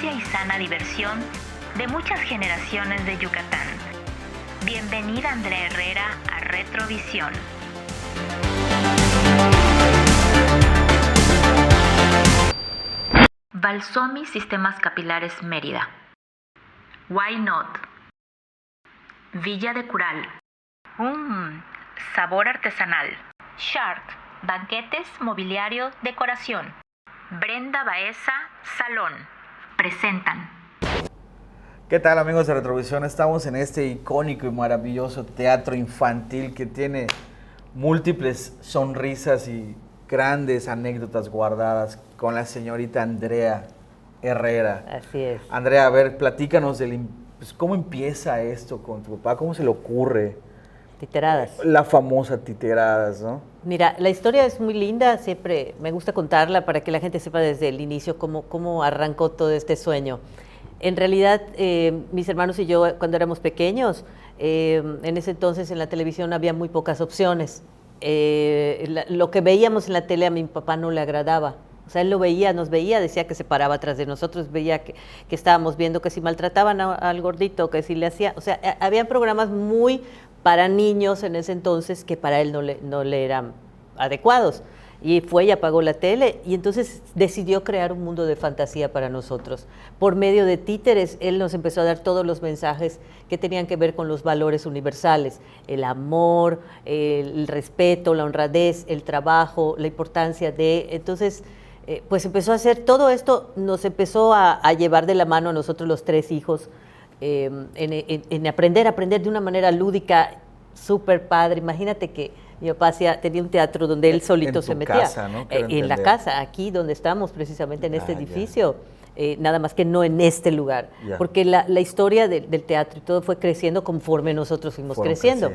inocencia y sana diversión de muchas generaciones de Yucatán. Bienvenida Andrea Herrera a Retrovisión. Balsomi Sistemas Capilares Mérida. Why Not. Villa de Cural. Sabor artesanal. Shark. Banquetes, mobiliario, decoración. Brenda Baeza, Salón. Presentan. ¿Qué tal, amigos de Retrovisión? Estamos en este icónico y maravilloso teatro infantil que tiene múltiples sonrisas y grandes anécdotas guardadas con la señorita Andrea Herrera. Así es. Andrea, a ver, platícanos pues, cómo empieza esto con tu papá, cómo se le ocurre. Titeradas. La famosa Titeradas, ¿no? Mira, la historia es muy linda, siempre me gusta contarla para que la gente sepa desde el inicio cómo arrancó todo este sueño. En realidad, mis hermanos y yo, cuando éramos pequeños, en ese entonces en la televisión había muy pocas opciones. Lo que veíamos en la tele a mi papá no le agradaba. O sea, él lo veía, nos veía, decía que se paraba atrás de nosotros, veía que estábamos viendo que si maltrataban al gordito, que si le hacía... O sea, habían programas muy para niños en ese entonces que para él no le eran adecuados. Y fue y apagó la tele y entonces decidió crear un mundo de fantasía para nosotros. Por medio de títeres, él nos empezó a dar todos los mensajes que tenían que ver con los valores universales. El amor, el respeto, la honradez, el trabajo, la importancia de... Entonces, pues empezó a hacer todo esto, nos empezó a llevar de la mano a nosotros los tres hijos en aprender de una manera lúdica, súper padre. Imagínate que mi papá tenía un teatro donde él solito se metía. Casa, ¿no? En la casa, aquí donde estamos, precisamente en este edificio. Nada más que no en este lugar. Porque la historia del teatro y todo fue creciendo conforme nosotros fuimos creciendo.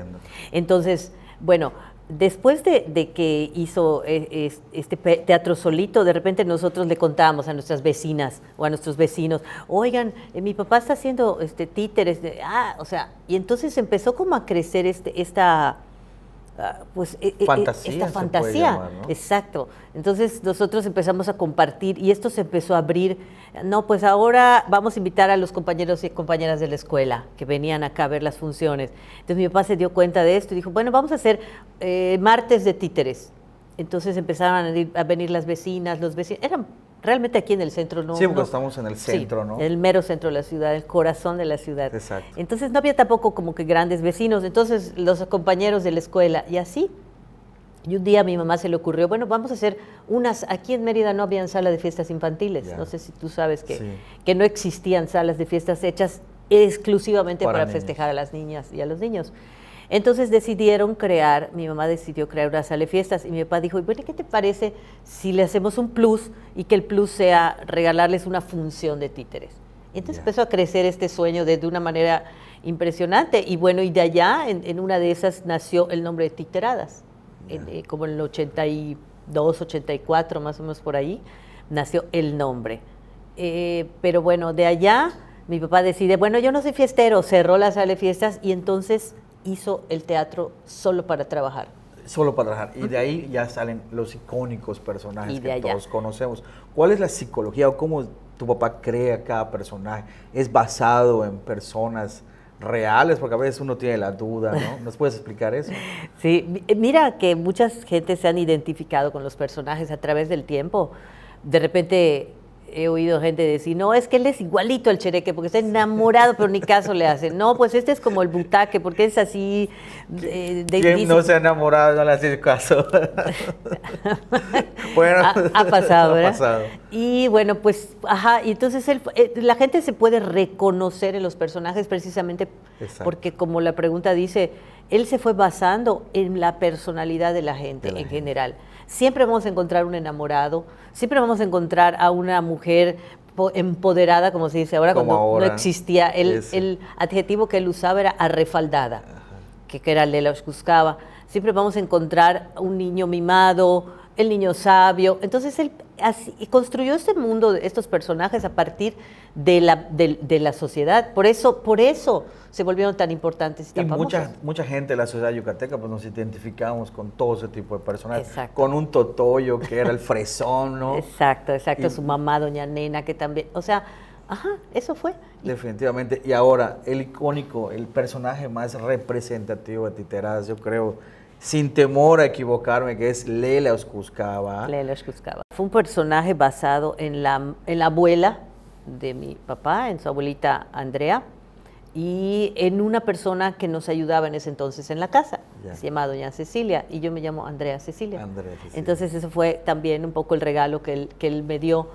Entonces, bueno, después de que hizo este teatro solito, de repente nosotros le contábamos a nuestras vecinas o a nuestros vecinos, oigan, mi papá está haciendo títeres, o sea, y entonces empezó como a crecer esta fantasía, llamar, ¿no? Exacto. Entonces nosotros empezamos a compartir y esto se empezó a abrir. No, pues ahora vamos a invitar a los compañeros y compañeras de la escuela que venían acá a ver las funciones. Entonces mi papá se dio cuenta de esto y dijo, bueno, vamos a hacer martes de títeres. Entonces empezaron a venir las vecinas, los vecinos. Eran realmente aquí en el centro, ¿no? Sí, porque estamos en el centro, sí, ¿no? El mero centro de la ciudad, el corazón de la ciudad. Exacto. Entonces no había tampoco como que grandes vecinos, entonces los compañeros de la escuela y así. Y un día a mi mamá se le ocurrió, bueno, vamos a hacer aquí en Mérida no habían salas de fiestas infantiles. No sé si tú sabes que no existían salas de fiestas hechas exclusivamente para festejar a las niñas y a los niños. Entonces mi mamá decidió crear una sala de fiestas y mi papá dijo, bueno, ¿qué te parece si le hacemos un plus y que el plus sea regalarles una función de títeres? Entonces empezó a crecer este sueño de una manera impresionante y bueno, y de allá, en una de esas nació el nombre de Titeradas, como en el 82, 84, más o menos por ahí, nació el nombre. Pero bueno, de allá mi papá decide, bueno, yo no soy fiestero, cerró la sala de fiestas y entonces hizo el teatro solo para trabajar. Solo para trabajar. Y de ahí ya salen los icónicos personajes que todos conocemos. ¿Cuál es la psicología o cómo tu papá crea cada personaje? ¿Es basado en personas reales? Porque a veces uno tiene la duda, ¿no? ¿Nos puedes explicar eso? Sí, mira que muchas gentes se han identificado con los personajes a través del tiempo. De repente he oído gente decir, no, es que él es igualito al Chereque porque está enamorado, pero ni caso le hace. No, pues este es como el Butaque porque es así. ¿Quién no se ha enamorado no le hace caso? Bueno, ha pasado, ¿verdad? Ha pasado. Y bueno, pues, y entonces la gente se puede reconocer en los personajes precisamente porque, como la pregunta dice, él se fue basando en la personalidad de la gente en general. Siempre vamos a encontrar un enamorado, siempre vamos a encontrar a una mujer empoderada, como se dice ahora, cuando no existía. El adjetivo que él usaba era arrefaldada, que era Lela Oshkuskava. Siempre vamos a encontrar un niño mimado, el niño sabio. Entonces él construyó este mundo, estos personajes a partir de la sociedad. Por eso se volvieron tan importantes y tan famosos. Mucha gente de la sociedad yucateca pues nos identificamos con todo ese tipo de personajes. Exacto. Con un Totoyo que era el fresón, ¿no? Exacto. Su mamá, doña Nena, que también, o sea, Ajá, eso fue. Definitivamente. Y ahora, el icónico, el personaje más representativo de Titeras, yo creo, sin temor a equivocarme, que es Lela Oskuscava. Lela Oskuscava. Fue un personaje basado en la abuela de mi papá, en su abuelita Andrea, y en una persona que nos ayudaba en ese entonces en la casa, se llama Doña Cecilia, y yo me llamo Andrea Cecilia. Entonces eso fue también un poco el regalo que él me dio.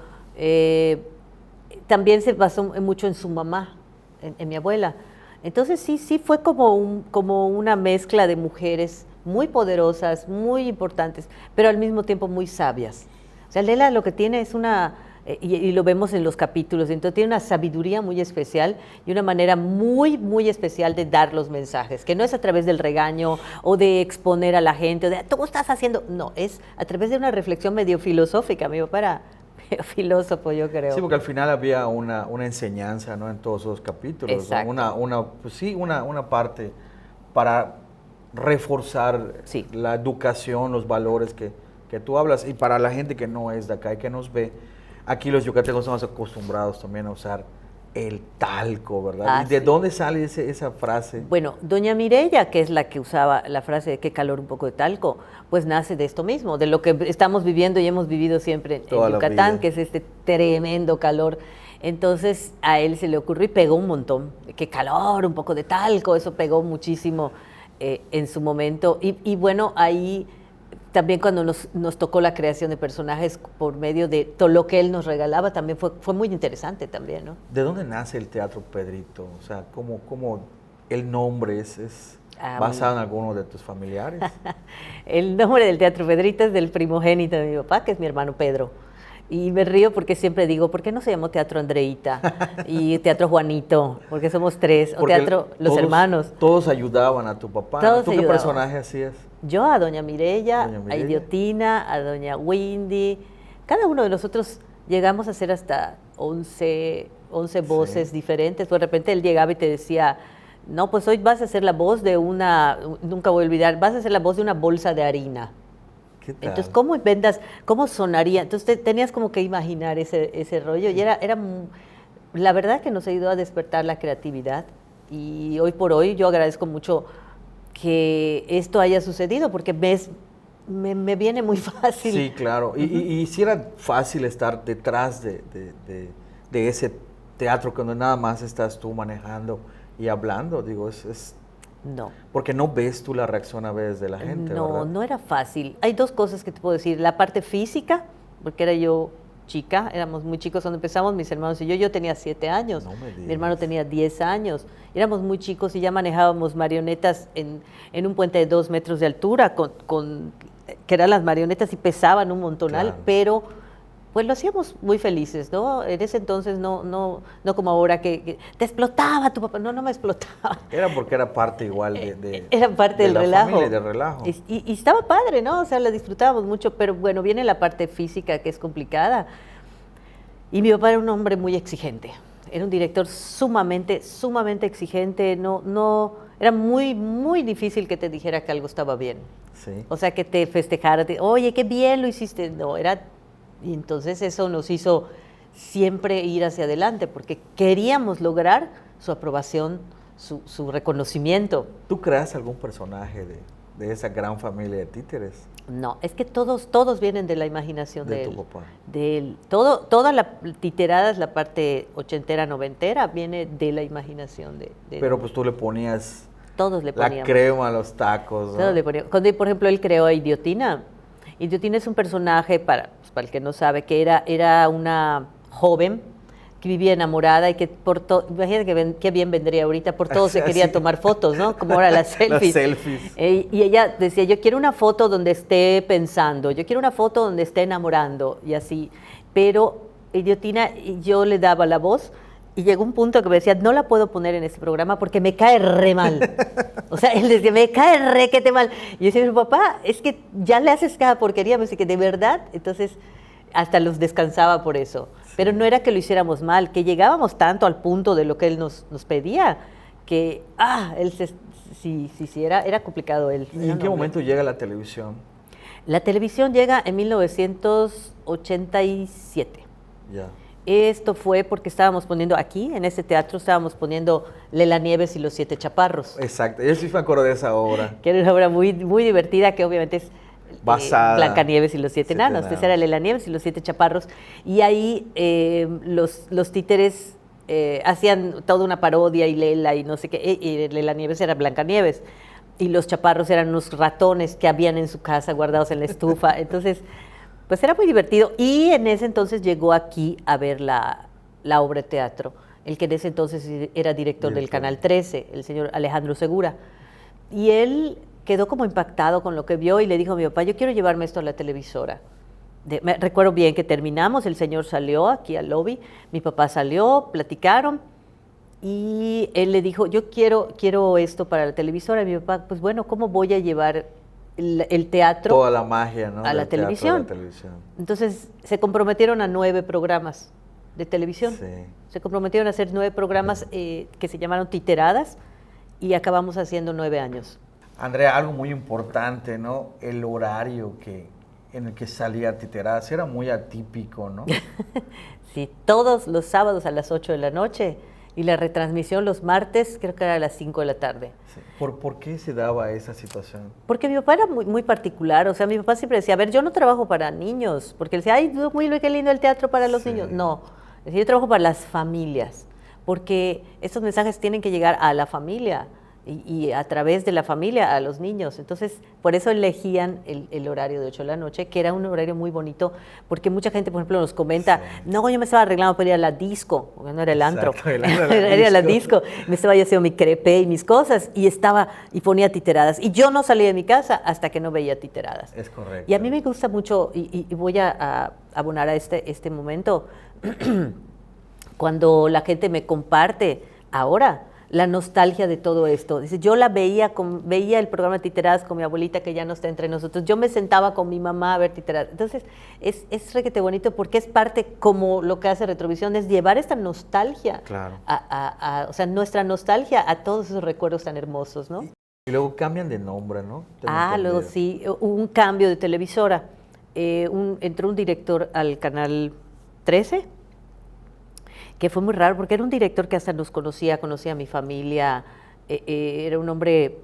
También se basó mucho en su mamá, en mi abuela. Entonces sí fue como una mezcla de mujeres muy poderosas, muy importantes, pero al mismo tiempo muy sabias. O sea, Lela lo que tiene es y lo vemos en los capítulos, entonces tiene una sabiduría muy especial y una manera muy, muy especial de dar los mensajes, que no es a través del regaño o de exponer a la gente, o de, ¿tú estás haciendo? No, es a través de una reflexión medio filosófica. Mi papá era medio filósofo, yo creo. Sí, porque al final había una enseñanza, ¿no?, en todos esos capítulos. Exacto. ¿no? Una parte para reforzar la educación, los valores que tú hablas. Y para la gente que no es de acá y que nos ve, aquí los yucatecos estamos acostumbrados también a usar el talco, ¿verdad? ¿Y de dónde sale esa frase? Bueno, doña Mireya, que es la que usaba la frase de qué calor un poco de talco, pues nace de esto mismo, de lo que estamos viviendo y hemos vivido siempre en Yucatán, que es este tremendo calor. Entonces a él se le ocurrió y pegó un montón. Qué calor, un poco de talco, eso pegó muchísimo en su momento. Y bueno, ahí también cuando nos tocó la creación de personajes por medio de todo lo que él nos regalaba, también fue muy interesante también, ¿no? ¿De dónde nace el Teatro Pedrito? O sea, ¿cómo el nombre es basado en alguno de tus familiares? El nombre del Teatro Pedrito es del primogénito de mi papá, que es mi hermano Pedro. Y me río porque siempre digo, ¿por qué no se llamó Teatro Andreita y Teatro Juanito? Porque somos tres, o Teatro Los Hermanos. Todos ayudaban a tu papá. Todos ¿Tú qué personaje hacías? Yo a Doña Mireya, a Idiotina, a Doña Windy. Cada uno de nosotros llegamos a hacer hasta 11 voces diferentes. De repente él llegaba y te decía, no, pues hoy vas a hacer la voz de nunca voy a olvidar, vas a hacer la voz de una bolsa de harina. ¿Qué tal? Entonces, ¿cómo sonaría? Entonces tenías como que imaginar ese rollo y era la verdad que nos ayudó a despertar la creatividad y hoy por hoy yo agradezco mucho que esto haya sucedido porque me viene muy fácil. Sí, claro. Y si era fácil estar detrás de ese teatro cuando nada más estás tú manejando y hablando, digo, No. Porque no ves tú la reacción a veces de la gente, No, ¿verdad? no era fácil. Hay dos cosas que te puedo decir. La parte física, porque era yo chica, éramos muy chicos cuando empezamos, mis hermanos y yo tenía 7 años, No me digas. Mi hermano tenía 10 años, éramos muy chicos y ya manejábamos marionetas en un puente de 2 metros de altura, que eran las marionetas y pesaban un montonal, Claro. pero pues lo hacíamos muy felices, ¿no? En ese entonces no como ahora que te explotaba tu papá, no me explotaba. Era porque era parte igual Era parte del relajo. familia y del relajo. Y estaba padre, ¿no? O sea, la disfrutábamos mucho, pero bueno, viene la parte física que es complicada. Y mi papá era un hombre muy exigente. Era un director sumamente exigente. Era muy, muy difícil que te dijera que algo estaba bien. Sí. O sea, que te festejara, oye, qué bien lo hiciste. No, y entonces eso nos hizo siempre ir hacia adelante, porque queríamos lograr su aprobación, su reconocimiento. ¿Tú creas algún personaje de esa gran familia de títeres? No, es que todos vienen de la imaginación de él. Tu papá. De él. Toda la titerada, la parte ochentera, noventera, viene de la imaginación de Pero pues tú le ponías todos le poníamos la crema a los tacos, ¿no? Todos le poníamos. Cuando, por ejemplo, él creó a Idiotina. Idiotina es un personaje, para el que no sabe, que era una joven que vivía enamorada y que imagínate qué bien vendría ahorita, por todo se quería tomar fotos, ¿no? Como ahora las selfies. Las selfies. Y ella decía, yo quiero una foto donde esté pensando, yo quiero una foto donde esté enamorando, y así. Pero Idiotina, yo le daba la voz, y llegó un punto que me decía, no la puedo poner en este programa porque me cae re mal. O sea, él decía, me cae re que te mal. Y yo decía, papá, es que ya le haces cada porquería, me dice que de verdad. Entonces, hasta los descansaba por eso. Sí. Pero no era que lo hiciéramos mal, que llegábamos tanto al punto de lo que él nos pedía, que, era complicado él. ¿Y en qué momento llega la televisión? La televisión llega en 1987. Ya. Esto fue porque estábamos poniendo aquí, en este teatro, estábamos poniendo Lela Nieves y los Siete Chaparros. Exacto, yo sí me acuerdo de esa obra. Que era una obra muy, muy divertida, que obviamente es Basada. Blancanieves y los Siete Enanos. Esa era Lela Nieves y los Siete Chaparros. Y ahí los títeres hacían toda una parodia y Lela y no sé qué. Y Lela Nieves era Blancanieves. Y los chaparros eran unos ratones que habían en su casa guardados en la estufa. Entonces, pues era muy divertido. Y en ese entonces llegó aquí a ver la obra de teatro, el que en ese entonces era director del Canal 13, el señor Alejandro Segura. Y él quedó como impactado con lo que vio y le dijo a mi papá, yo quiero llevarme esto a la televisora. Me recuerdo bien que terminamos, el señor salió aquí al lobby, mi papá salió, platicaron y él le dijo, yo quiero esto para la televisora. Y mi papá, pues bueno, ¿cómo voy a llevar el teatro? Toda la magia, ¿no? A la televisión. Entonces se comprometieron a 9 programas de televisión. Sí. Se comprometieron a hacer 9 programas que se llamaron Titeradas y acabamos haciendo 9 años. Andrea, algo muy importante, ¿no? El horario en el que salía Titeradas era muy atípico, ¿no? Sí, todos los sábados a las 8 de la noche y la retransmisión los martes creo que era a las 5 de la tarde. Sí. ¿Por qué se daba esa situación? Porque mi papá era muy, muy particular, o sea, mi papá siempre decía, a ver, yo no trabajo para niños, porque él decía, ay, muy qué lindo el teatro para los niños. No, decía, yo trabajo para las familias, porque estos mensajes tienen que llegar a la familia y a través de la familia a los niños. Entonces, por eso elegían el horario de 8 de la noche, que era un horario muy bonito, porque mucha gente, por ejemplo, nos comenta, no, yo me estaba arreglando para ir a la disco, porque no era el antro, era la disco, me estaba yo haciendo mi crepe y mis cosas, y ponía Titeradas, y yo no salía de mi casa hasta que no veía Titeradas. Es correcto. Y a mí me gusta mucho, y voy a abonar a este momento, cuando la gente me comparte ahora la nostalgia de todo esto. Dice, yo veía el programa de Titeradas con mi abuelita que ya no está entre nosotros. Yo me sentaba con mi mamá a ver Titeradas. Entonces, es requete bonito porque es parte, como lo que hace Retrovisión, es llevar esta nostalgia, claro, o sea, nuestra nostalgia a todos esos recuerdos tan hermosos, ¿no? Y luego cambian de nombre, ¿no? Luego sí, hubo un cambio de televisora. Entró un director al Canal 13, que fue muy raro, porque era un director que hasta nos conocía a mi familia, era un hombre,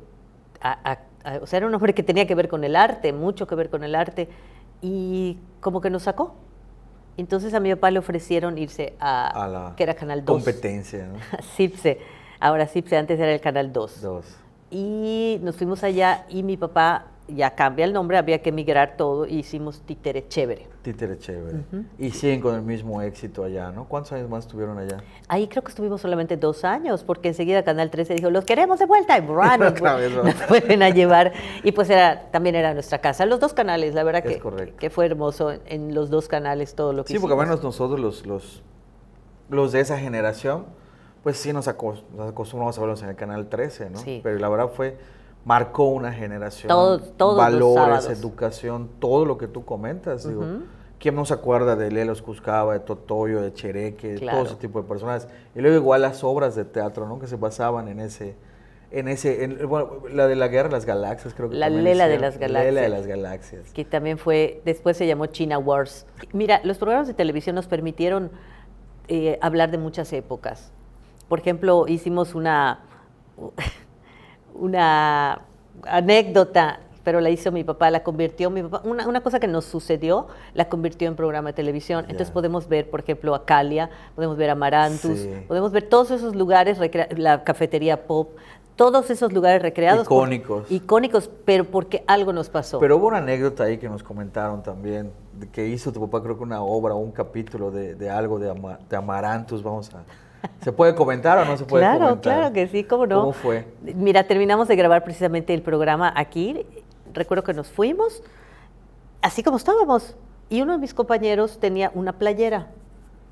o sea, era un hombre que tenía que ver con el arte, mucho que ver con el arte, y como que nos sacó. Entonces a mi papá le ofrecieron irse a la que era Canal 2. Competencia, ¿no? CIPSE, ahora CIPSE, antes era el Canal 2. Y nos fuimos allá y mi papá ya cambia el nombre, había que emigrar todo y hicimos Títere Chévere. Títere Chévere. Y siguen con el mismo éxito allá, ¿no? ¿Cuántos años más estuvieron allá? Ahí creo que estuvimos solamente 2 años, porque enseguida Canal 13 dijo, los queremos de vuelta, y nos vuelven a llevar. Y pues también era nuestra casa. Los 2 canales, la verdad que fue hermoso en los 2 canales todo lo que hicimos. Sí, porque al menos nosotros, los de esa generación, pues sí nos acostumbramos a verlos en el Canal 13, ¿no? Sí. Pero la verdad marcó una generación, todos valores, educación, todo lo que tú comentas. Digo, ¿quién no se acuerda de Lelos Cuscaba, de Totoyo, de Chereque, claro, todo ese tipo de personajes? Y luego igual las obras de teatro, ¿no? Que se basaban bueno, la de la Guerra de las Galaxias, creo que la Lela de las Galaxias. Lela de las Galaxias. Que también después se llamó China Wars. Mira, los programas de televisión nos permitieron hablar de muchas épocas. Por ejemplo, hicimos una anécdota, pero la hizo mi papá, la convirtió mi papá, una cosa que nos sucedió, la convirtió en programa de televisión. Entonces podemos ver, por ejemplo, a Calia, podemos ver a Amarantus, podemos ver todos esos lugares, la cafetería Pop, todos esos lugares recreados. Icónicos, pero porque algo nos pasó. Pero hubo una anécdota ahí que nos comentaron también, que hizo tu papá, creo que una obra o un capítulo de algo de Amarantus, ¿Se puede comentar o no se puede comentar? Claro que sí, ¿cómo no? ¿Cómo fue? Mira, terminamos de grabar precisamente el programa aquí. Recuerdo que nos fuimos, así como estábamos. Y uno de mis compañeros tenía una playera.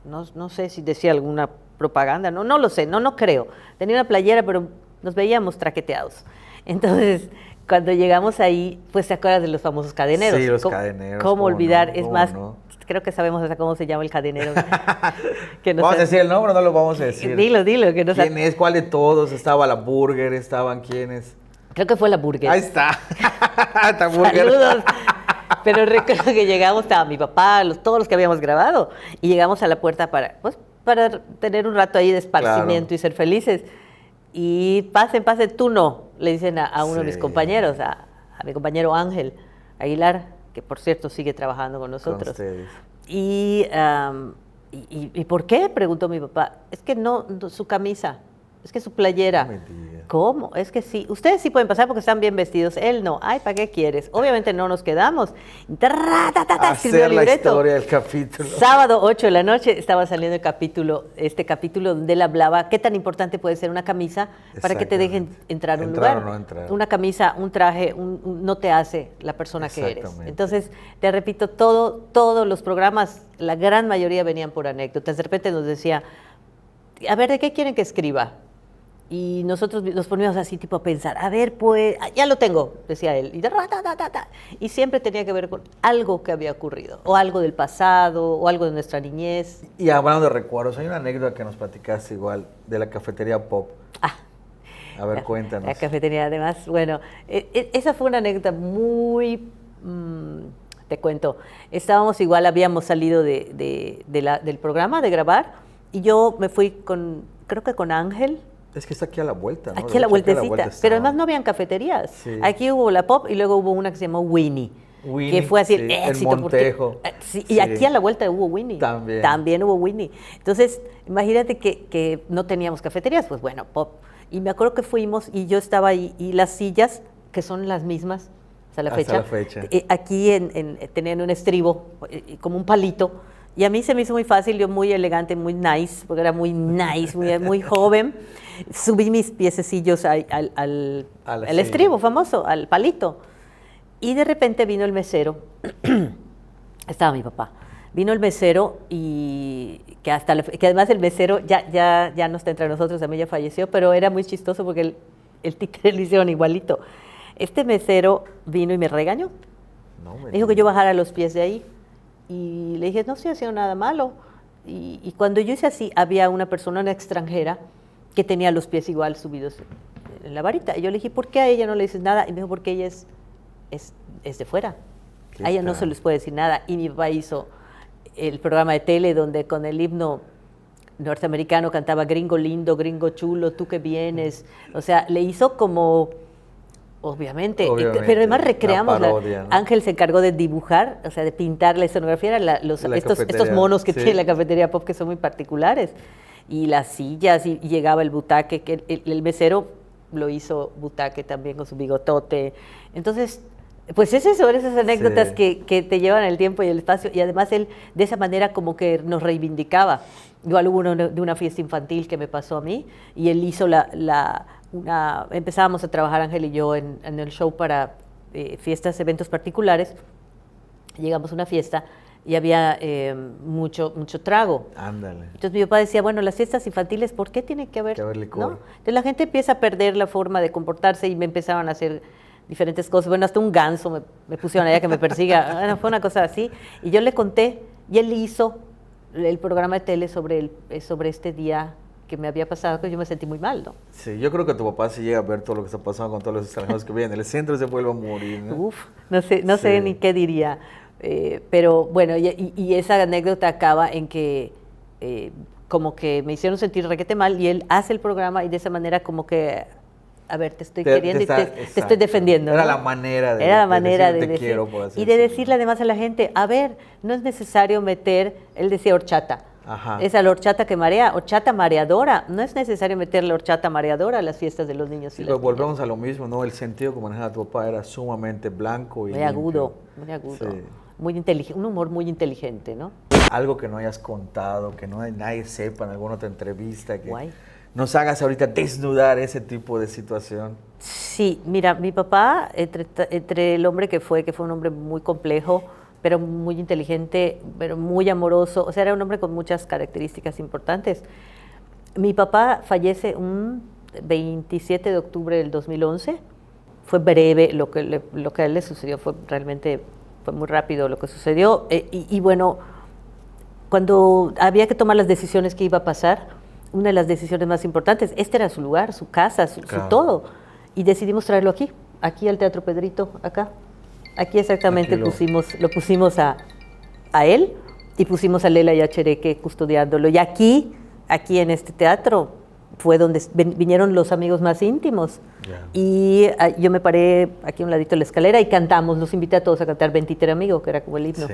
No sé si decía alguna propaganda, no lo sé, no creo. Tenía una playera, pero nos veíamos traqueteados. Entonces, cuando llegamos ahí, pues te acuerdas de los famosos cadeneros. Sí, los cadeneros. ¿Cómo olvidar? Es más, creo que sabemos hasta cómo se llama el cadenero. ¿Vamos a decir el nombre o no lo vamos a decir? Dilo. ¿Quién es? ¿Cuál de todos? ¿Estaba la Burger? ¿Estaban quiénes? Creo que fue la Burger. Ahí está. Saludos. Pero recuerdo que llegamos, estaba mi papá, todos los que habíamos grabado, y llegamos a la puerta para tener un rato ahí de esparcimiento y ser felices. Y pasen, tú no, le dicen a uno de mis compañeros, a mi compañero Ángel Aguilar, que por cierto sigue trabajando con nosotros. Con ustedes. ¿Y por qué? Preguntó mi papá. Es que no, su camisa, es que su playera. No me digas. ¿Cómo? Es que sí. Ustedes sí pueden pasar porque están bien vestidos. Él no. Ay, ¿para qué quieres? Obviamente no nos quedamos. Escribió el Hacer la libreto. historia del capítulo. Sábado 8 de la noche estaba saliendo este capítulo donde él hablaba qué tan importante puede ser una camisa para que te dejen entrar a un lugar. O no entrar. Una camisa, un traje, no te hace la persona que eres. Exactamente. Entonces, te repito, todos los programas, la gran mayoría venían por anécdotas. De repente nos decía, a ver, ¿de qué quieren que escriba? Y nosotros nos poníamos así tipo a pensar, a ver, pues, ya lo tengo, decía él. Y siempre tenía que ver con algo que había ocurrido, o algo del pasado, o algo de nuestra niñez. Y hablando de recuerdos, hay una anécdota que nos platicaste igual de la cafetería Pop. A ver, cuéntanos. La cafetería, además, bueno, esa fue una anécdota muy, te cuento, habíamos salido del programa, de grabar, y yo me fui creo que con Ángel. Es que está aquí a la vuelta, ¿no? Aquí a la vueltecita, pero además no habían cafeterías. Sí. Aquí hubo la Pop y luego hubo una que se llamó Winnie, que fue así el éxito. En Montejo. Y aquí a la vuelta hubo Winnie. También hubo Winnie. Entonces, imagínate que no teníamos cafeterías, pues bueno, Pop. Y me acuerdo que fuimos y yo estaba ahí y las sillas, que son las mismas hasta la fecha. Aquí tenían un estribo, como un palito. Y a mí se me hizo muy fácil, yo muy elegante, muy nice, porque era muy nice, muy joven. Subí mis piececillos al estribo famoso, al palito. Y de repente vino el mesero, estaba mi papá, vino el mesero y que además el mesero ya no está entre nosotros, también ya falleció, pero era muy chistoso porque el títere lo hicieron igualito. Este mesero vino y me regañó. Me dijo que yo bajara los pies de ahí. Y le dije, no estoy haciendo nada malo. Y cuando yo hice así, había una persona, una extranjera, que tenía los pies igual subidos en la varita. Y yo le dije, ¿por qué a ella no le dices nada? Y me dijo, porque ella es de fuera. A ella no se les puede decir nada. Y mi papá hizo el programa de tele donde con el himno norteamericano cantaba gringo lindo, gringo chulo, tú que vienes. O sea, le hizo como... Obviamente, pero además recreamos, parodia, ¿no? Ángel se encargó de dibujar, o sea, de pintar la escenografía, estos monos que tiene la cafetería Pop que son muy particulares, y las sillas, y llegaba el butaque, que el mesero lo hizo butaque también con su bigotote. Entonces, pues es eso, esas anécdotas que te llevan el tiempo y el espacio, y además él de esa manera como que nos reivindicaba. Igual hubo uno de una fiesta infantil que me pasó a mí, y él hizo empezábamos a trabajar Ángel y yo en el show para fiestas, eventos particulares. Llegamos a una fiesta y había mucho trago. Ándale. Entonces mi papá decía, bueno, las fiestas infantiles, ¿por qué tiene que haber licor? ¿no? Entonces la gente empieza a perder la forma de comportarse y me empezaban a hacer diferentes cosas. Bueno, hasta un ganso me pusieron allá que me persiga. Bueno, fue una cosa así. Y yo le conté y él hizo el programa de tele sobre este día que me había pasado, que yo me sentí muy mal, ¿no? Sí, yo creo que tu papá sí llega a ver todo lo que está pasando con todos los extranjeros que vienen. El centro se vuelve a morir, ¿no? Uf, no sé ni qué diría. Pero bueno, y esa anécdota acaba en que como que me hicieron sentir requete mal y él hace el programa y de esa manera como que, a ver, te estoy queriendo y te estoy defendiendo. Era ¿no? la manera de decir, te quiero por hacer y de eso, decirle además a la gente, a ver, no es necesario meter, él decía horchata. Ajá. Esa la horchata que marea, horchata mareadora. No es necesario meter la horchata mareadora a las fiestas de los niños. Sí, pero volvemos a lo mismo, ¿no? El sentido que manejaba tu papá era sumamente blanco y muy agudo, sí. Muy inteligente, un humor muy inteligente, ¿no? Algo que no hayas contado, que nadie sepa en alguna otra entrevista, que nos hagas ahorita desnudar ese tipo de situación. Sí, mira, mi papá, entre el hombre que fue un hombre muy complejo, pero muy inteligente, pero muy amoroso, o sea, era un hombre con muchas características importantes. Mi papá fallece un 27 de octubre del 2011, fue breve, lo que a él le sucedió fue muy rápido lo que sucedió, y bueno, cuando había que tomar las decisiones que iba a pasar, una de las decisiones más importantes, este era su lugar, su casa, su todo, y decidimos traerlo aquí al Teatro Pedrito, acá Aquí exactamente Aquí lo pusimos a él y pusimos a Lela Yachereque custodiándolo. Y aquí en este teatro, fue donde vinieron los amigos más íntimos. Yeah. Y yo me paré aquí a un ladito de la escalera y cantamos. Los invité a todos a cantar Ventiter Amigo, que era como el himno. Sí.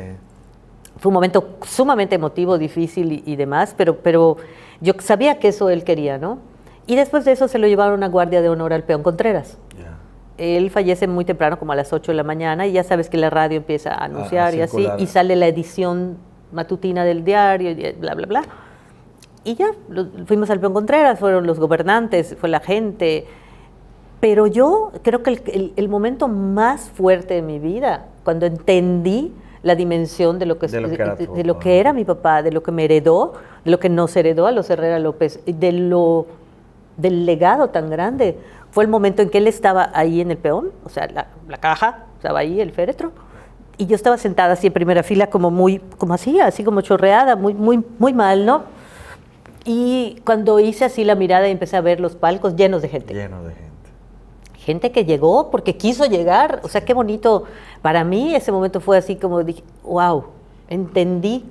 Fue un momento sumamente emotivo, difícil y demás, pero yo sabía que eso él quería, ¿no? Y después de eso se lo llevaron a guardia de honor al peón Contreras. Yeah. Él fallece muy temprano, como a las 8 de la mañana, y ya sabes que la radio empieza a anunciar y así, y sale la edición matutina del diario, y bla, bla, bla. Y ya, fuimos al peón Contreras, fueron los gobernantes, fue la gente. Pero yo creo que el momento más fuerte de mi vida, cuando entendí la dimensión de lo que era mi papá, de lo que me heredó, de lo que nos heredó a los Herrera López, del legado tan grande, fue el momento en que él estaba ahí en el peón, o sea, la caja, estaba ahí, el féretro, y yo estaba sentada así en primera fila, como así como chorreada, muy mal, ¿no? Y cuando hice así la mirada y empecé a ver los palcos llenos de gente. Lleno de gente. Gente que llegó porque quiso llegar. O sea, qué bonito. Para mí ese momento fue así como dije, wow, entendí.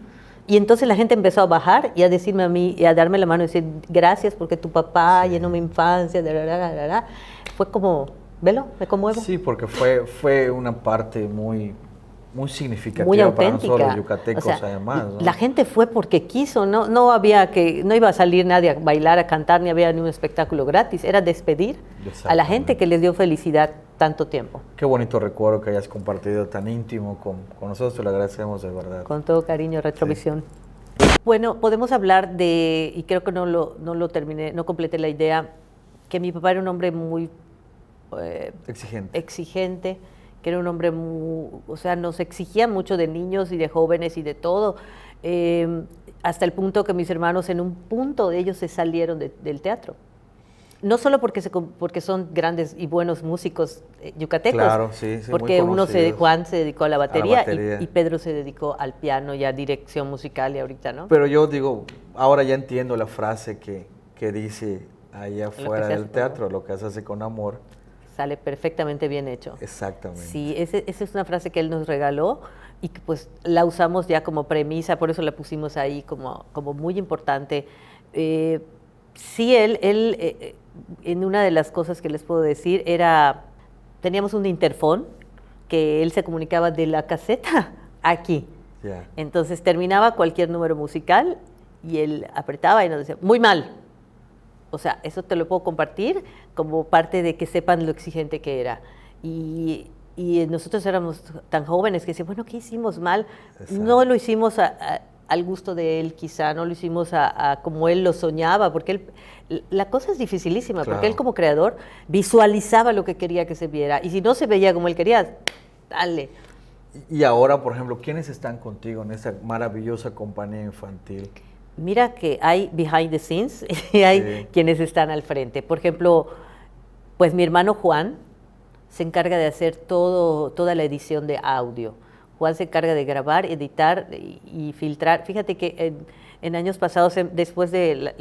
Y entonces la gente empezó a bajar y a decirme a mí, y a darme la mano y decir, gracias porque tu papá llenó mi infancia. Fue como, velo, me conmuevo. Sí, porque fue una parte muy significativa muy auténtica. Para nosotros los yucatecos, o sea, además, ¿no? La gente fue porque quiso, no iba a salir nadie a bailar, a cantar, ni había ni un espectáculo gratis, era despedir a la gente que les dio felicidad tanto tiempo. Qué bonito recuerdo que hayas compartido tan íntimo con nosotros, te lo agradecemos de verdad. Con todo cariño, Retrovisión. Sí. Bueno, podemos hablar y creo que no lo terminé, no completé la idea, que mi papá era un hombre muy exigente, que era un hombre o sea, nos exigía mucho de niños y de jóvenes y de todo, hasta el punto que mis hermanos en un punto de ellos se salieron del teatro. No solo porque son grandes y buenos músicos yucatecos, claro, sí, porque Juan se dedicó a la batería, y Pedro se dedicó al piano y a dirección musical y ahorita, ¿no? Pero yo digo, ahora ya entiendo la frase que dice allá afuera del teatro, lo que se hace con amor. Sale perfectamente bien hecho. Exactamente. Sí, esa es una frase que él nos regaló y que pues la usamos ya como premisa, por eso la pusimos ahí como muy importante. Sí, él en una de las cosas que les puedo decir teníamos un interfón que él se comunicaba de la caseta aquí. Yeah. Entonces terminaba cualquier número musical y él apretaba y nos decía, muy mal. O sea, eso te lo puedo compartir como parte de que sepan lo exigente que era. Y nosotros éramos tan jóvenes que decían, bueno, ¿qué hicimos mal? Exacto. No lo hicimos al gusto de él, quizá, no lo hicimos a como él lo soñaba, porque la cosa es dificilísima, claro. Porque él como creador visualizaba lo que quería que se viera. Y si no se veía como él quería, dale. Y ahora, por ejemplo, ¿quiénes están contigo en esa maravillosa compañía infantil? Mira que hay behind the scenes y hay quienes están al frente. Por ejemplo, pues mi hermano Juan se encarga de hacer toda la edición de audio. Juan se encarga de grabar, editar y filtrar. Fíjate que en años pasados, después del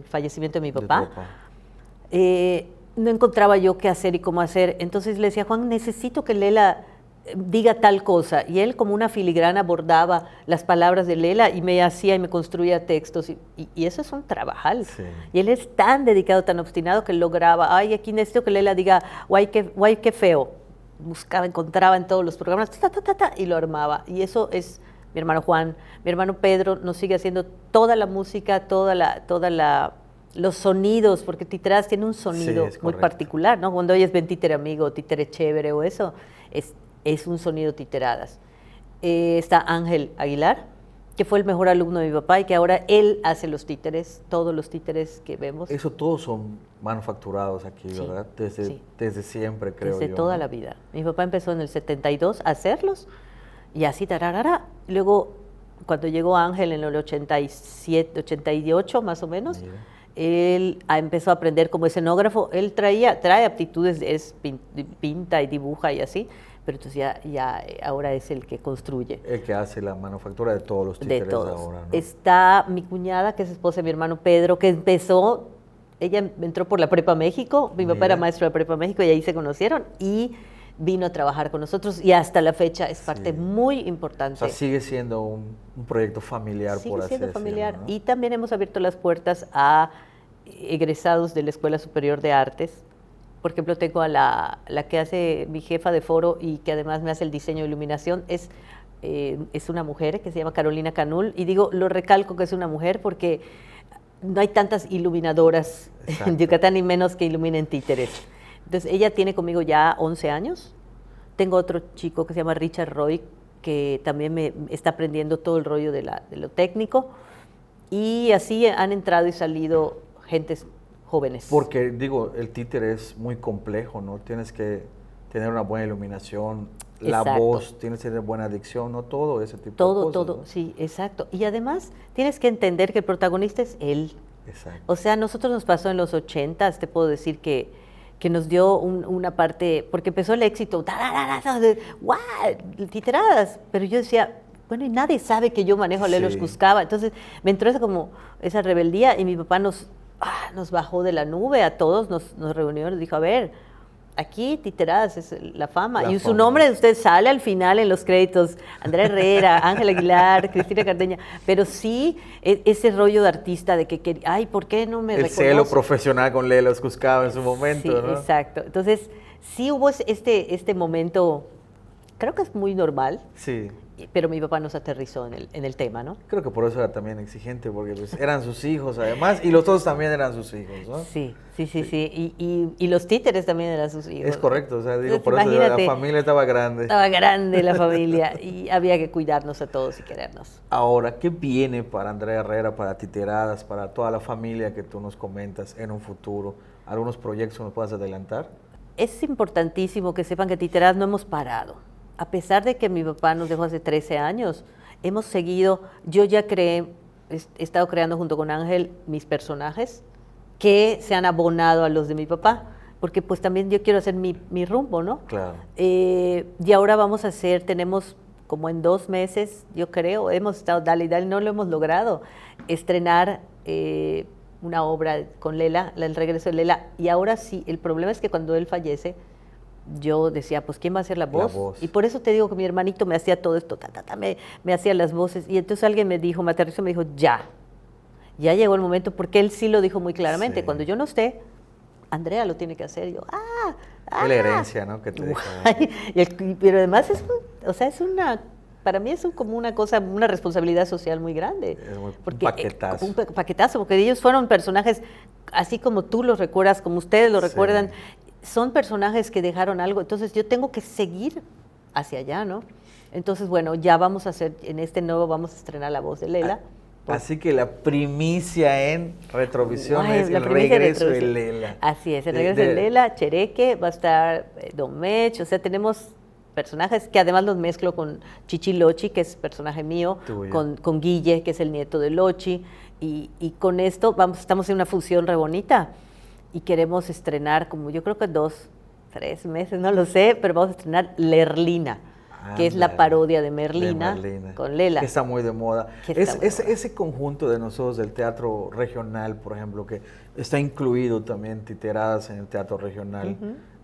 fallecimiento de mi papá, no encontraba yo qué hacer y cómo hacer. Entonces le decía, Juan, necesito que Lela diga tal cosa, y él como una filigrana bordaba las palabras de Lela y me hacía y me construía textos, y eso es un trabajal. Sí. Y él es tan dedicado, tan obstinado que lograba, ay, aquí necesito que Lela diga, guay, qué feo. Buscaba, encontraba en todos los programas, y lo armaba. Y eso es mi hermano Juan. Mi hermano Pedro nos sigue haciendo toda la música, los sonidos, porque Titeradas tiene un sonido muy particular, ¿no? Cuando oyes Ven Títere Amigo, Títere Chévere o eso, es un sonido Titeradas. Está Ángel Aguilar, que fue el mejor alumno de mi papá y que ahora él hace los títeres, todos los títeres que vemos. Eso todos son manufacturados aquí, ¿verdad? Desde siempre, creo yo. Desde toda la vida. Mi papá empezó en el 72 a hacerlos y así, tararara. Luego, cuando llegó Ángel en el 87, 88 más o menos, mira, él empezó a aprender como escenógrafo. Él trae aptitudes, pinta y dibuja y así, pero entonces ya ahora es el que construye. El que hace la manufactura de todos los títeres de todos. Ahora, ¿no? Está mi cuñada, que es esposa de mi hermano Pedro, que ella entró por la Prepa México, mi papá era maestro de la Prepa México y ahí se conocieron, y vino a trabajar con nosotros y hasta la fecha es parte muy importante. O sea, sigue siendo un proyecto familiar, sigue por así siendo decirlo, familiar. ¿no? Y también hemos abierto las puertas a egresados de la Escuela Superior de Artes. Por ejemplo, tengo a la que hace mi jefa de foro y que además me hace el diseño de iluminación, es una mujer que se llama Carolina Canul, y digo, lo recalco que es una mujer porque no hay tantas iluminadoras en Yucatán, ni menos que iluminen títeres. Entonces, ella tiene conmigo ya 11 años. Tengo otro chico que se llama Richard Roy, que también me está aprendiendo todo el rollo de lo técnico, y así han entrado y salido gentes jóvenes. Porque, digo, el títere es muy complejo, ¿no? Tienes que tener una buena iluminación, la voz, tienes que tener buena dicción, ¿no? Todo ese tipo de cosas. Todo, ¿no? sí, exacto. Y además tienes que entender que el protagonista es él. Exacto. O sea, a nosotros nos pasó en los 80s, te puedo decir que nos dio una parte, porque empezó el éxito, ¡guau! Titeradas, pero yo decía, bueno, y nadie sabe que yo manejo Lelo Escuscaba. Entonces me entró esa rebeldía y mi papá nos bajó de la nube a todos, nos reunió, nos dijo, a ver, aquí Titeradas es la fama. Y su nombre de usted sale al final en los créditos, Andrea Herrera, Ángel Aguilar, Cristina Cardeña, pero sí ese rollo de artista de que ay, ¿por qué no me reconoce? El celo profesional con Lelo Escuscaba en su momento, sí, ¿no? Exacto. Entonces, sí hubo este momento, creo que es muy normal. Sí. Pero mi papá nos aterrizó en el tema, ¿no? Creo que por eso era también exigente, porque pues, eran sus hijos además, y los otros también eran sus hijos, ¿no? Sí. Y los títeres también eran sus hijos. Es correcto, o sea, digo, Entonces, por eso la familia estaba grande. Estaba grande la familia y había que cuidarnos a todos y querernos. Ahora, ¿qué viene para Andrea Herrera, para Titeradas, para toda la familia que tú nos comentas en un futuro? ¿Algunos proyectos que nos puedas adelantar? Es importantísimo que sepan que Titeradas no hemos parado. A pesar de que mi papá nos dejó hace 13 años, hemos seguido, yo ya he estado creando junto con Ángel mis personajes que se han abonado a los de mi papá, porque pues también yo quiero hacer mi rumbo, ¿no? Claro. Y ahora vamos a tenemos como en 2 meses, yo creo, hemos estado dale y dale, no lo hemos logrado, estrenar una obra con Lela, el regreso de Lela, y ahora sí, el problema es que cuando él fallece, yo decía, pues, ¿quién va a hacer la voz? Y por eso te digo que mi hermanito me hacía todo esto, me hacía las voces. Y entonces alguien me aterrizó y me dijo, ya llegó el momento, porque él sí lo dijo muy claramente. Sí. Cuando yo no esté, Andrea lo tiene que hacer. Y yo, Es la herencia, ¿no? Que te deja. Pero además, para mí es como una cosa, una responsabilidad social muy grande. Es un paquetazo. Un paquetazo, porque ellos fueron personajes, así como tú los recuerdas, como ustedes lo recuerdan, son personajes que dejaron algo, entonces yo tengo que seguir hacia allá, ¿no? Entonces, bueno, ya vamos a hacer, en este nuevo vamos a estrenar la voz de Lela. Así que la primicia en Retrovisión es el regreso de Lela. Así es, el regreso de Lela, Chereque, va a estar Don Mech, o sea, tenemos personajes que además los mezclo con Chichi Lochi, que es personaje mío, con Guille, que es el nieto de Lochi, y con esto estamos en una fusión re bonita. Y queremos estrenar, como yo creo que 2, 3 meses, no lo sé, pero vamos a estrenar Lerlina, que es la parodia de Merlina, con Lela. Que está muy de moda. Ese conjunto de nosotros del teatro regional, por ejemplo, que está incluido también Titeradas en el teatro regional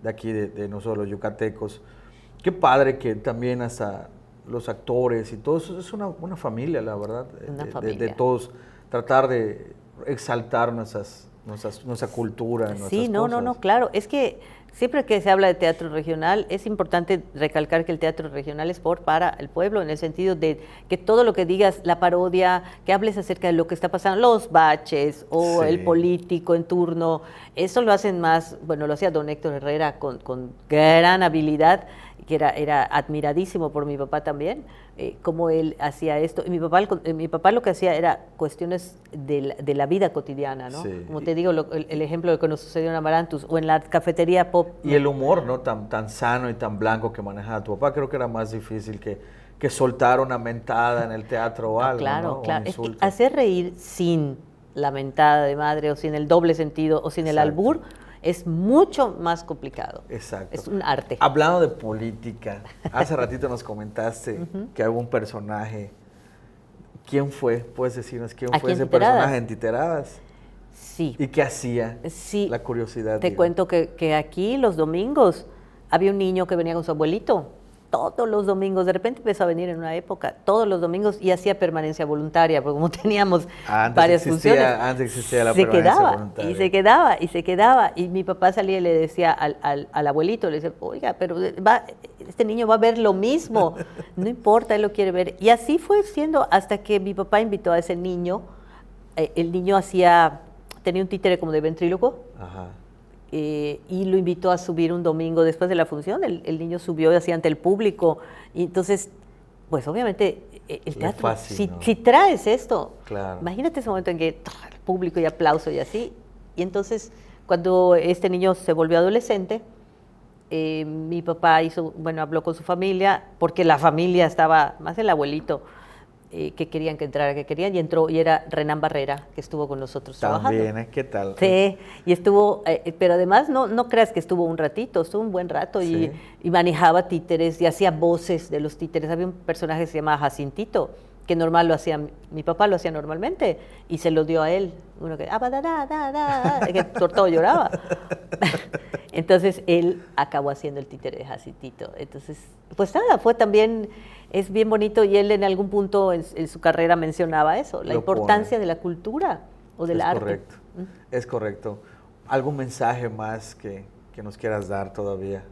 de aquí, de nosotros los yucatecos. Qué padre que también hasta los actores y todo eso, es una familia, la verdad, de todos, tratar de exaltar nuestra cultura. Sí, no, claro. Es que siempre que se habla de teatro regional, es importante recalcar que el teatro regional es para el pueblo, en el sentido de que todo lo que digas, la parodia, que hables acerca de lo que está pasando, los baches o el político en turno, eso lo hacen más, bueno, lo hacía don Héctor Herrera con gran habilidad, que era admiradísimo por mi papá también, cómo él hacía esto. Y mi papá lo que hacía era cuestiones de la vida cotidiana, ¿no? Sí. Como te digo, el ejemplo de lo que nos sucedió en Amarantus o en la cafetería Pop. Y el humor, ¿no? Tan sano y tan blanco que manejaba tu papá, creo que era más difícil que soltar una mentada en el teatro o algo, claro, ¿no? Claro, es que hacer reír sin la mentada de madre o sin el doble sentido o sin el albur es mucho más complicado. Exacto. Es un arte. Hablando de política, hace ratito nos comentaste que había un personaje. ¿Quién fue? ¿Puedes decirnos quién fue ese personaje en Titeradas? Sí. ¿Y qué hacía? Sí. La curiosidad. Te cuento que aquí los domingos había un niño que venía con su abuelito todos los domingos, de repente empezó a venir en una época, todos los domingos, y hacía permanencia voluntaria, porque como teníamos varias funciones, antes existía la se permanencia quedaba, voluntaria. y se quedaba, y mi papá salía y le decía al abuelito, le decía, oiga, pero este niño va a ver lo mismo, no importa, él lo quiere ver, y así fue siendo hasta que mi papá invitó a ese niño, el niño tenía un títere como de ventríloco, Ajá. Y lo invitó a subir un domingo después de la función. El niño subió así ante el público. Y entonces, pues obviamente, el teatro, si traes esto, claro. Imagínate ese momento en que el público y aplauso y así. Y entonces, cuando este niño se volvió adolescente, mi papá habló con su familia, porque la familia estaba, más el abuelito, que querían que entrara, y entró, y era Renan Barrera, que estuvo con nosotros trabajando. También, ¿qué tal? Sí, y estuvo, pero además no creas que estuvo un ratito, estuvo un buen rato, sí. y manejaba títeres, y hacía voces de los títeres. Había un personaje que se llamaba Jacintito, que mi papá lo hacía normalmente, y se lo dio a él, uno que que por todo lloraba. Entonces él acabó haciendo el títere de Jacintito. Entonces, pues nada, fue también, es bien bonito, y él en algún punto en su carrera mencionaba eso, la importancia de la cultura o del arte. Correcto, es correcto. ¿Algún mensaje más que nos quieras dar todavía?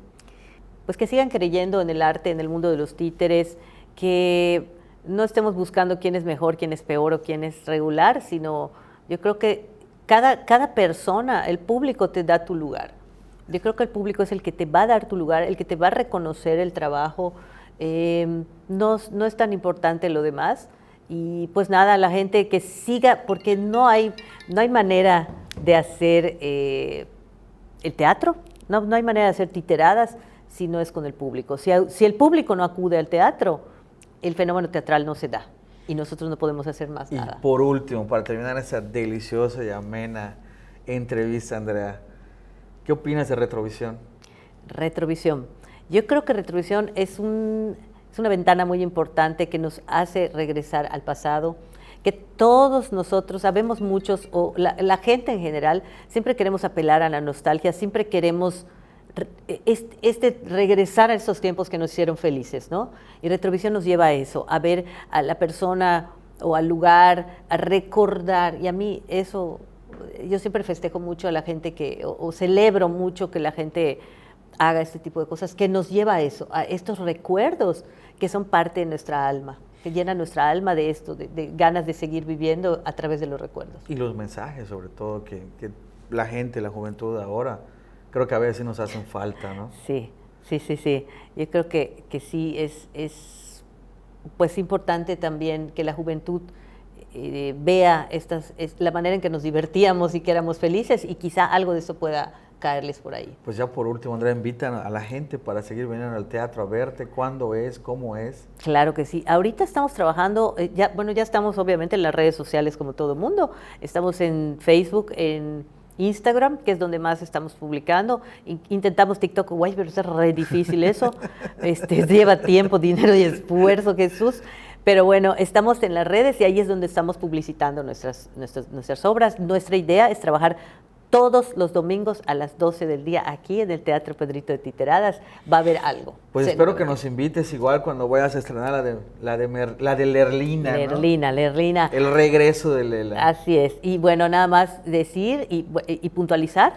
Pues que sigan creyendo en el arte, en el mundo de los títeres, que no estemos buscando quién es mejor, quién es peor o quién es regular, sino yo creo que cada persona, el público te da tu lugar. Yo creo que el público es el que te va a dar tu lugar, el que te va a reconocer el trabajo. No es tan importante lo demás. Y pues nada, la gente que siga, porque no hay manera de hacer el teatro, no hay manera de hacer titeradas si no es con el público. Si el público no acude al teatro, el fenómeno teatral no se da, y nosotros no podemos hacer más nada. Y por último, para terminar esta deliciosa y amena entrevista, Andrea, ¿qué opinas de Retrovisión? Retrovisión. Yo creo que Retrovisión es una ventana muy importante que nos hace regresar al pasado, que todos nosotros, sabemos muchos, o la gente en general, siempre queremos apelar a la nostalgia, siempre queremos regresar a esos tiempos que nos hicieron felices, ¿no? Y Retrovisión nos lleva a eso, a ver a la persona o al lugar, a recordar, y a mí eso, yo siempre festejo mucho a la gente o celebro mucho que la gente haga este tipo de cosas, que nos lleva a eso, a estos recuerdos que son parte de nuestra alma, que llenan nuestra alma de esto, de ganas de seguir viviendo a través de los recuerdos. Y los mensajes, sobre todo, que la gente, la juventud de ahora, creo que a veces nos hacen falta, ¿no? Sí. Yo creo que sí es pues importante también que la juventud vea la manera en que nos divertíamos y que éramos felices, y quizá algo de eso pueda caerles por ahí. Pues ya por último, Andrea, invitan a la gente para seguir viniendo al teatro a verte, cuándo es, cómo es. Claro que sí. Ahorita estamos trabajando, ya estamos obviamente en las redes sociales como todo mundo. Estamos en Facebook, en Instagram, que es donde más estamos publicando. Intentamos TikTok, guay, pero es re difícil eso. Lleva tiempo, dinero y esfuerzo, Jesús. Pero bueno, estamos en las redes y ahí es donde estamos publicitando nuestras obras. Nuestra idea es trabajar todos los domingos a las 12 del día aquí en el Teatro Pedrito de Titeradas. Va a haber algo. Pues espero que nos invites igual cuando vayas a estrenar la de Lerlina, ¿no? Lerlina. El regreso de Lela. Así es. Y bueno, nada más decir y puntualizar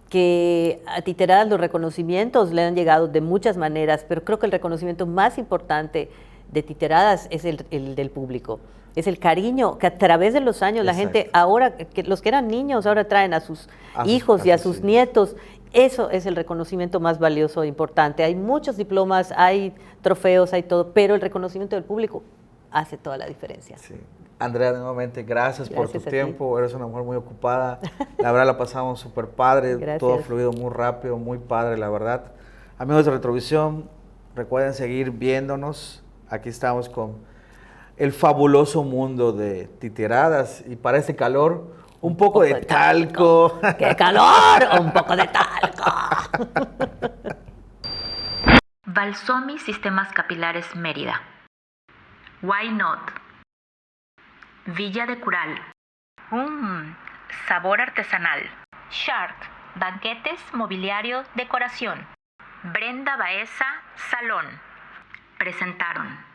que a Titeradas los reconocimientos le han llegado de muchas maneras, pero creo que el reconocimiento más importante de Titeradas es el del público. Es el cariño que a través de los años la gente ahora, los que eran niños ahora traen a sus hijos y a sus nietos. Eso es el reconocimiento más valioso e importante. Hay muchos diplomas, hay trofeos, hay todo, pero el reconocimiento del público hace toda la diferencia. Sí. Andrea, nuevamente, gracias por tu tiempo. Eres una mujer muy ocupada. La verdad la pasamos súper padre. Gracias. Todo ha fluido muy rápido, muy padre, la verdad. Amigos de Retrovisión, recuerden seguir viéndonos. Aquí estamos con el fabuloso mundo de Titeradas, y para este calor, un poco de talco. ¡Qué calor! ¡Un poco de talco! Balsomi Sistemas Capilares Mérida. Why Not. Villa de Cural. Sabor artesanal. Shark. Banquetes, mobiliario, decoración. Brenda Baeza Salón. Presentaron.